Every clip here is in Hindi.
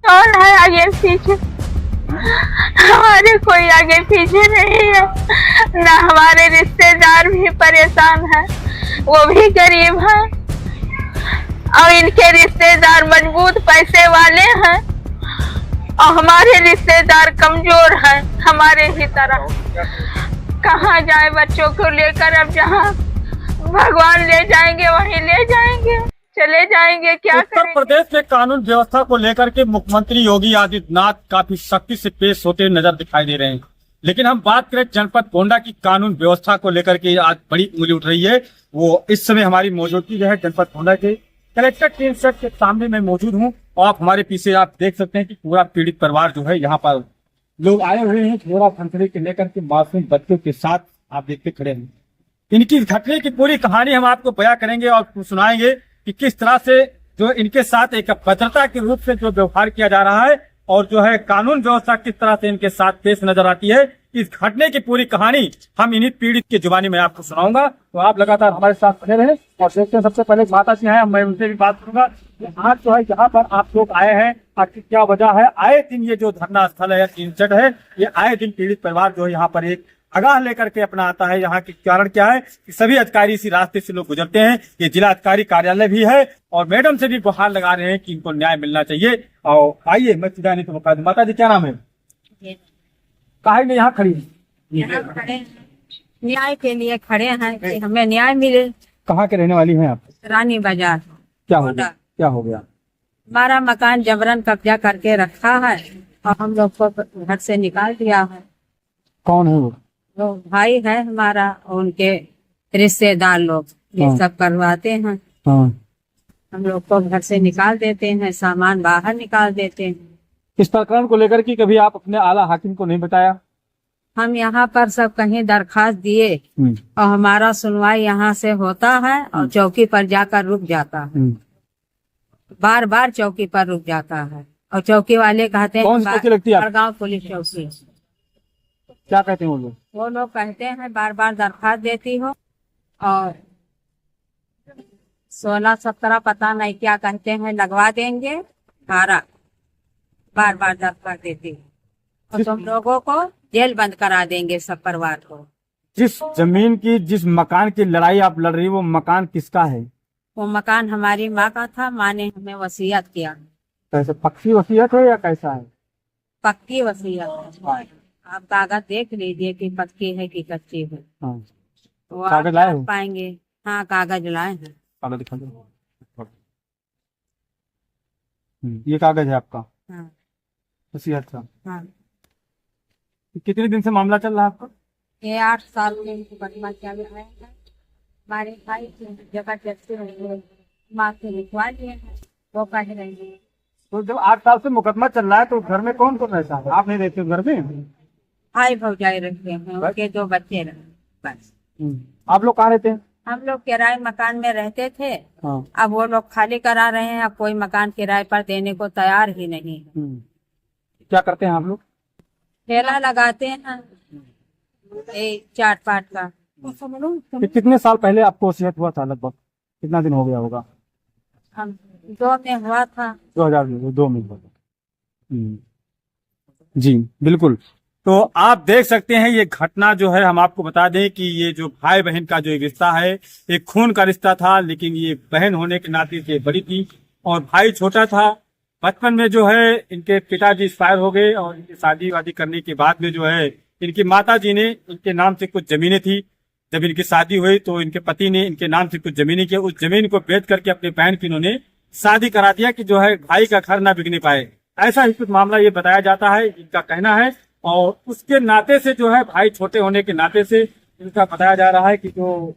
कौन है आगे पीछे? हमारे कोई आगे पीछे नहीं है, ना हमारे रिश्तेदार भी परेशान है, वो भी गरीब है और इनके रिश्तेदार मजबूत पैसे वाले हैं और हमारे रिश्तेदार कमजोर हैं हमारे ही तरह। कहाँ जाए बच्चों को लेकर? अब जहाँ भगवान ले जाएंगे वहीं ले जाएंगे, चले जाएंगे, क्या उत्तर करेंगे? प्रदेश के कानून व्यवस्था को लेकर के मुख्यमंत्री योगी आदित्यनाथ काफी सख्ती से पेश होते नजर दिखाई दे रहे हैं। लेकिन हम बात करें जनपद गोंडा की कानून व्यवस्था को लेकर के आज बड़ी उंगली उठ रही है। वो इस समय हमारी मौजूदगी जो है जनपद गोंडा के कलेक्टर टीम सेट के सामने मैं मौजूद हूँ और आप हमारे पीछे आप देख सकते हैं कि पूरा पीड़ित परिवार जो है यहाँ पर लोग आए हुए हैं घोड़ा खंजरी के लेकर के मासूम बच्चों के साथ आप देखते खड़े हैं। इनकी घटने की पूरी कहानी हम आपको बयां करेंगे और सुनाएंगे कि किस तरह से जो इनके साथ एक अभद्रता के रूप से जो व्यवहार किया जा रहा है और जो है कानून व्यवस्था किस तरह से इनके साथ पेश नजर आती है। इस घटने की पूरी कहानी हम इन्हीं पीड़ित की जुबानी में आपको सुनाऊंगा, तो आप लगातार हमारे साथ बने रहे और देखते हैं। सबसे पहले माता जी हैं, मैं उनसे भी बात करूंगा कि आज जो है यहाँ पर आप लोग आए हैं, आखिर क्या वजह है? आए दिन ये जो धरना स्थल है या तीनसठ है, ये आए दिन पीड़ित परिवार जो है यहाँ पर एक आगाह लेकर के अपना आता है। यहाँ के कारण क्या है कि सभी अधिकारी इसी रास्ते से लोग गुजरते हैं। ये जिला अधिकारी कार्यालय भी है और मैडम से भी गुहार लगा रहे हैं कि इनको न्याय मिलना चाहिए। और आइए मैं सीधा नहीं तो बता दूं। माता जी क्या नाम है? काहे में यहाँ खड़ी है? यहाँ खड़े हैं, न्याय के लिए खड़े हैं कि हमें न्याय मिले। कहाँ के रहने वाली हैं आप? रानी बाजार। क्या हो गया? क्या हो गया? हमारा मकान जबरन कब्जा करके रखा है और हम लोग को घर से निकाल दिया है। कौन है वो? वो भाई है हमारा और उनके रिश्तेदार लोग ये सब करवाते हैं। हाँ। हम लोग को घर से निकाल देते हैं, सामान बाहर निकाल देते हैं। इस प्रकरण को लेकर के कभी आप अपने आला हाकिम को नहीं बताया? हम यहाँ पर सब कहीं दरखास्त दिए और हमारा सुनवाई यहाँ से होता है और चौकी पर जाकर रुक जाता है। बार बार चौकी पर रुक जाता है और चौकी वाले कहते हैं कौन सी चौकी लगती है? बड़गांव पुलिस चौकी। क्या कहते हैं वो लोग कहते हैं बार बार दरखास्त देती हो और 16-17 पता नहीं क्या कहते हैं लगवा देंगे भाड़ा। बार बार दरखास्त देती हो और तुम लोगों को जेल बंद करा देंगे सब परिवार को। जिस जमीन की जिस मकान की लड़ाई आप लड़ रही, वो मकान किसका है? वो मकान हमारी माँ का था, माँ ने हमें वसीयत किया। कैसे पक्की वसीयत है या कैसा है? पक्की वसीयत है। आप कागज देख लीजिए कि पक्की है कि कच्ची है। हाँ। तो आप कागज लाए हो? पाएंगे। हाँ कागज लाए हैं। कागज दिखा दो। ये कागज है आपका? हाँ। वसीयत का? हाँ। कितने दिन से मामला चल रहा है आपका? ये 8 साल के मुकदमा चल रहे हैं। हमारे भाई जबरदस्ती माँ से लिखवा लिए हैं, वो कह रहे हैं। तो जब 8 साल से मुकदमा चल रहा है तो घर में कौन कौन रहता है? आप नहीं रहते हो घर में? भाई भौजाई रहते हैं, उनके 2 बच्चे रहते बस। आप लोग कहाँ रहते हैं? हम लोग किराए मकान में रहते थे। हाँ। अब वो लोग खाली करा रहे हैं, अब कोई मकान किराए पर देने को तैयार ही नहीं है। क्या करते हैं आप लोग? ठेला लगाते हैं चाट पाट का। कितने साल पहले आपको वसीयत हुआ था? लगभग कितना दिन हो गया होगा? हम 2 में हुआ था। 2002 में हुआ था। जी बिल्कुल। तो आप देख सकते हैं ये घटना जो है, हम आपको बता दें कि ये जो भाई बहन का जो एक रिश्ता है, एक खून का रिश्ता था, लेकिन ये बहन होने के नाते से बड़ी थी और भाई छोटा था। बचपन में जो है इनके पिताजी एक्सपायर हो गए और इनकी शादी वादी करने के बाद में जो है इनकी माता जी ने इनके नाम से कुछ जमीनें थी। जब इनकी शादी हुई तो इनके पति ने इनके नाम से कुछ जमीनें की, उस जमीन को बेच करके अपनी बहन की इन्होंने शादी करा दिया कि जो है भाई का घर ना बिकने पाए। ऐसा ही कुछ मामला ये बताया जाता है, इनका कहना है। और उसके नाते से जो है भाई छोटे होने के नाते से इनका बताया जा रहा है कि जो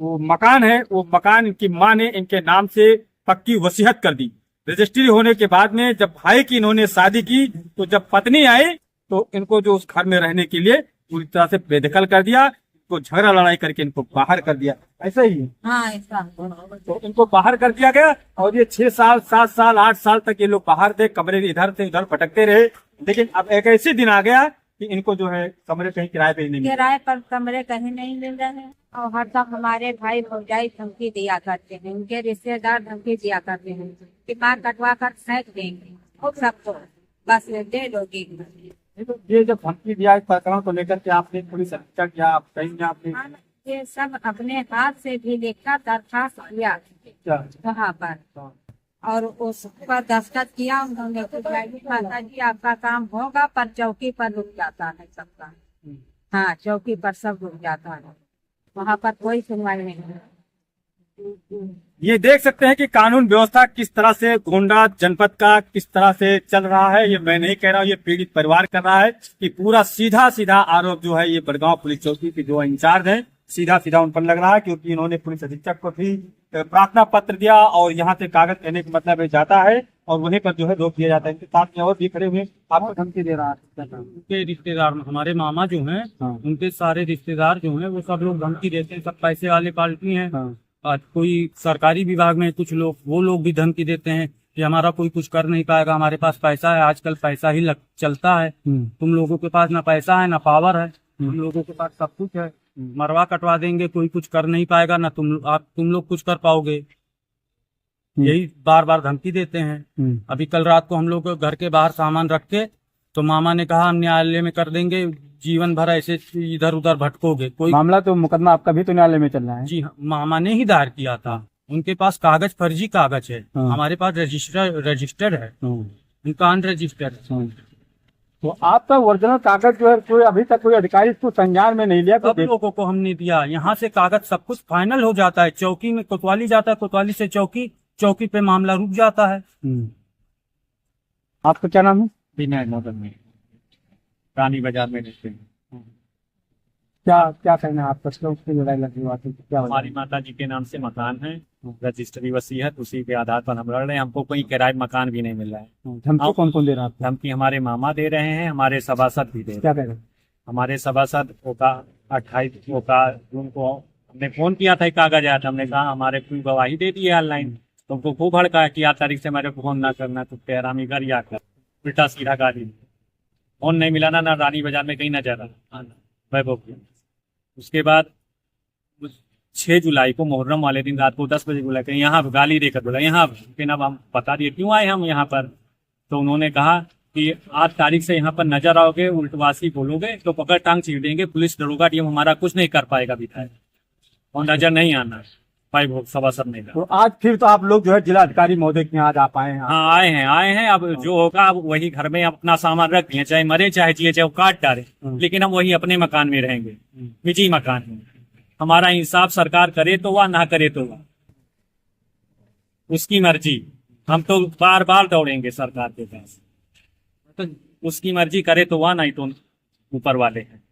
वो मकान है, वो मकान इनकी माँ ने इनके नाम से पक्की वसीयत कर दी। रजिस्ट्री होने के बाद में जब भाई की इन्होंने शादी की तो जब पत्नी आई तो इनको जो उस घर में रहने के लिए पूरी तरह से बेदखल कर दिया, इनको झगड़ा लड़ाई करके इनको बाहर कर दिया। ऐसा ही है? हाँ ऐसा। तो इनको बाहर कर दिया गया और ये 6 साल 7 साल 8 साल तक ये लोग बाहर थे, कमरे इधर से उधर भटकते रहे। लेकिन अब एक ऐसे दिन आ गया कि इनको जो है कमरे कहीं किराए पे नहीं मिले। किराए पर कमरे कहीं नहीं मिल रहे हैं और हर तक हमारे भाई भौजाई धमकी दिया करते हैं, उनके रिश्तेदार धमकी दिया करते हैं कि मार कटवा कर फेंक देंगे। और सबको बस दे दोगी। ये जब धमकी दिया इस प्रकरण को लेकर के आपने पुलिस अधीक्षक या आप कहीं में आपने ये सब अपने हाथ से भी लिखा, दरखास्त किया वहाँ पर और उस पर दस्तखत किया उन्होंने। माता जी आपका काम होगा, पर चौकी पर रुक जाता है सबका। हाँ, चौकी पर सब रुक जाता है, वहाँ पर कोई सुनवाई नहीं है। ये देख सकते हैं कि कानून व्यवस्था किस तरह से गोंडा जनपद का किस तरह से चल रहा है। ये मैं नहीं कह रहा हूँ, ये पीड़ित परिवार कर रहा है कि पूरा सीधा सीधा आरोप जो है ये बड़गांव पुलिस चौकी के जो इंचार्ज हैं सीधा सीधा उन पर लग रहा है, क्योंकि इन्होंने पुलिस अधीक्षक को भी प्रार्थना पत्र दिया और यहाँ से कागज कहने का मतलब जाता है और वहीं पर जो है रोक दिया जाता है। इनके साथ में और भी खड़े हुए आपको धमकी दे रहा है। उनके रिश्तेदार हमारे मामा जो हैं, उनके सारे रिश्तेदार जो हैं वो सब लोग धमकी देते हैं। सब पैसे वाले पार्टी हैं। आज कोई सरकारी विभाग में कुछ लोग वो लोग भी धमकी देते हैं कि हमारा कोई कुछ कर नहीं पाएगा, हमारे पास पैसा है, आजकल पैसा ही चलता है, तुम लोगों के पास ना पैसा है ना पावर है, तुम लोगों के पास सब कुछ है, मरवा कटवा देंगे, कोई कुछ कर नहीं पाएगा ना तुम लोग कुछ कर पाओगे। यही बार बार धमकी देते हैं। अभी कल रात को हम लोग घर के बाहर सामान रख के तो मामा ने कहा हम न्यायालय में कर देंगे, जीवन भर ऐसे इधर उधर भटकोगे। कोई मामला तो मुकदमा आपका भी तो न्यायालय में चल रहा है। जी हाँ, मामा ने ही दायर किया था। उनके पास कागज फर्जी कागज है, हमारे पास रजिस्टर्ड है, उनका अनरजिस्टर्ड है। तो आपका ओरिजिनल कागज जो है कोई अभी तक कोई अधिकारी इसको संज्ञान में नहीं लिया। सब लोगों को हमने दिया, यहाँ से कागज सब कुछ फाइनल हो जाता है, चौकी में कोतवाली जाता है, कोतवाली से चौकी, चौकी पे मामला रुक जाता है। आपका क्या नाम है? विनय नगर में रानी बाजार में रहते हैं। क्या कहना है आपका? उसकी लड़ाई लगी हुआ थी क्या? हमारी माता जी के नाम से मकान है, रजिस्ट्री वसीयत, उसी के आधार पर हम लड़ रहे हैं। हमको कोई किराए मकान भी नहीं मिल रहा है। धमकी कौन कौन दे रहा है? धमकी हमारे मामा दे रहे हैं, हमारे सभासद भी दे रहे क्या हैं। कह रहे हैं? हमारे सभासद ओका 28 जून को हमने फोन किया था, कागज आया था, हमने कहा हमारे पूरी गवाही दे दी है ऑनलाइन। तुमको खूब भड़काया कि 8 तारीख से मेरे को फोन ना करना, तो तेरामी घर या कर उल्टा सीधा गाली। फोन नहीं मिला ना रानी बाजार में कहीं ना जा रहा वैभव। उसके बाद 6 जुलाई को मुहर्रम वाले दिन रात को 10 बजे बोला कि यहाँ गाली देकर बोला यहाँ, फिर अब हम बता दिए क्यों आए हम यहाँ पर। तो उन्होंने कहा कि 8 तारीख से यहाँ पर नजर आओगे, उल्टवासी बोलोगे तो पकड़ टांग छीन देंगे, पुलिस दरोगा टीम हमारा कुछ नहीं कर पाएगा विधायक, और नजर नहीं आना भाई सभा सब नहीं। तो आज फिर तो आप लोग जो है जिला अधिकारी महोदय के यहाँ आप आए हैं? हाँ आए हैं। अब जो होगा अब वही घर में अपना सामान रख दिए, चाहे मरे चाहे जिए चाहे वो काट डाले, लेकिन हम वही अपने मकान में रहेंगे, निजी मकान में। हमारा इंसाफ सरकार करे तो वह, ना करे तो वह, उसकी मर्जी। हम तो बार बार दौड़ेंगे सरकार के पास, तो उसकी मर्जी करे तो वह, नहीं तो ऊपर वाले हैं।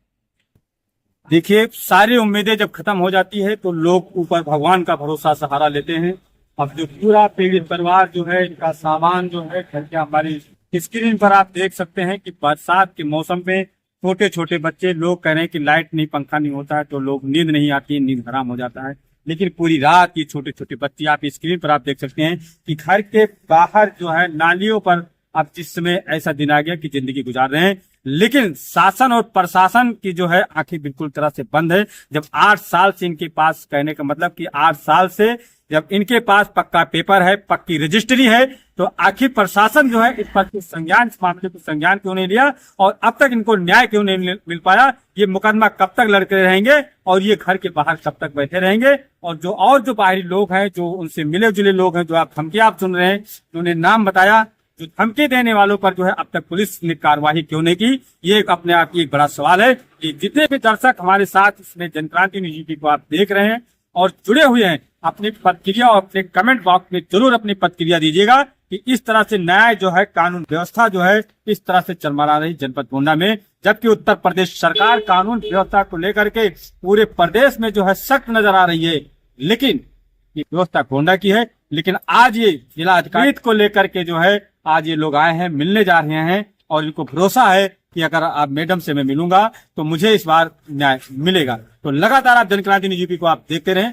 देखिए, सारी उम्मीदें जब खत्म हो जाती है तो लोग ऊपर भगवान का भरोसा सहारा लेते हैं। अब जो पूरा पीड़ित परिवार जो है, इनका सामान जो है घर के, हमारी स्क्रीन पर आप देख सकते हैं कि बरसात के मौसम में छोटे छोटे बच्चे, लोग कह रहे हैं कि लाइट नहीं, पंखा नहीं होता है तो लोग नींद नहीं आती है, नींद हराम हो जाता है। लेकिन पूरी रात ये छोटे छोटे बच्चे, आप स्क्रीन पर आप देख सकते हैं कि घर के बाहर जो है नालियों पर अब जिस समय ऐसा दिन आ गया कि जिंदगी गुजार रहे हैं, लेकिन शासन और प्रशासन की जो है आंखें बिल्कुल तरह से बंद है। जब 8 साल से इनके पास, कहने का मतलब कि 8 साल से जब इनके पास पक्का पेपर है, पक्की रजिस्ट्री है, तो आखिर प्रशासन जो है इस पर संज्ञान, इस मामले को संज्ञान क्यों नहीं लिया और अब तक इनको न्याय क्यों नहीं मिल पाया? ये मुकदमा कब तक लड़ते रहेंगे और ये घर के बाहर कब तक बैठे रहेंगे? और जो बाहरी लोग हैं, जो उनसे मिले जुले लोग हैं, जो आप धमकी आप सुन रहे हैं, उन्होंने नाम बताया, जो धमकी देने वालों पर जो है अब तक पुलिस ने कार्रवाई क्यों नहीं की? ये अपने आप की एक बड़ा सवाल है। कि जितने भी दर्शक हमारे साथ इसमें जनक्रांति न्यूज़ को आप देख रहे हैं और जुड़े हुए हैं, अपनी प्रतिक्रिया और अपने कमेंट बॉक्स में जरूर अपनी प्रतिक्रिया दीजिएगा कि इस तरह से न्याय जो है, कानून व्यवस्था जो है इस तरह से चरमरा रही जनपद गोंडा में, जबकि उत्तर प्रदेश सरकार कानून व्यवस्था को लेकर के पूरे प्रदेश में जो है सख्त नजर आ रही है, लेकिन ये व्यवस्था गोंडा की है। लेकिन आज ये जिला अधिकारी को लेकर के जो है आज ये लोग आए हैं, मिलने जा रहे हैं और इनको भरोसा है कि अगर आप मैडम से मैं मिलूंगा तो मुझे इस बार न्याय मिलेगा। तो लगातार आप जनक्रांति न्यूज़ को आप देखते रहें।